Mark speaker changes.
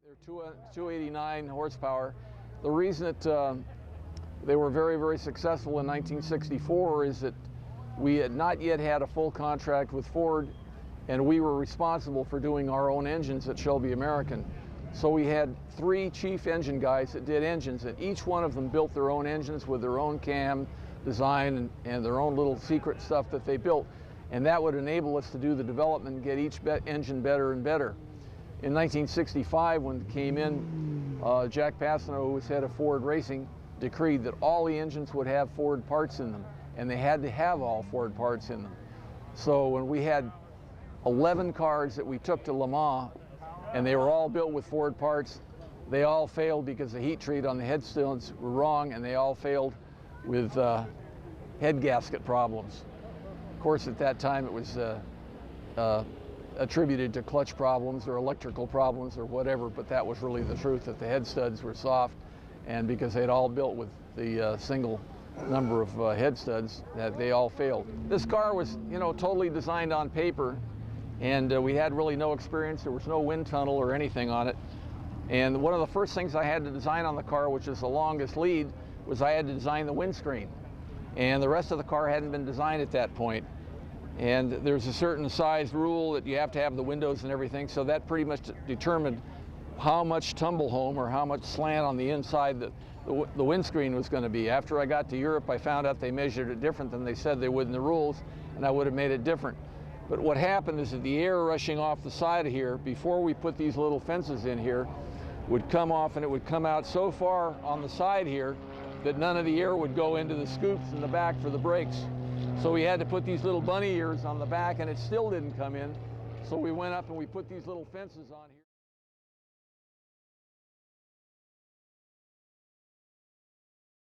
Speaker 1: They're 289 horsepower. The reason that they were very, very successful in 1964 is that we had not yet had a full contract with Ford, and we were responsible for doing our own engines at Shelby American. So we had 3 chief engine guys that did engines, and each one of them built their own engines with their own cam design and their own little secret stuff that they built. And that would enable us to do the development and get each engine better and better. In 1965, when it came in, Jack Passano, who was head of Ford Racing, decreed that all the engines would have Ford parts in them, and they had to have all Ford parts in them. So when we had 11 cars that we took to Le Mans, and they were all built with Ford parts, they all failed because the heat treat on the headstones were wrong, and they all failed with head gasket problems. Of course, at that time it was attributed to clutch problems or electrical problems or whatever, but that was really the truth, that the head studs were soft, and because they'd all built with the single number of head studs, that they all failed. This car was, totally designed on paper, and we had really no experience. There was no wind tunnel or anything on it. And one of the first things I had to design on the car, which is the longest lead, was I had to design the windscreen. And the rest of the car hadn't been designed at that point. And there's a certain size rule that you have to have the windows and everything, so that pretty much determined how much tumble home or how much slant on the inside the windscreen was going to be. After I got to Europe, I found out they measured it different than they said they would in the rules, and I would have made it different. But what happened is that the air rushing off the side of here, before we put these little fences in here, would come off, and it would come out so far on the side here that none of the air would go into the scoops in the back for the brakes. So we had to put these little bunny ears on the back, and it still didn't come in. So we went up and we put these little fences on here.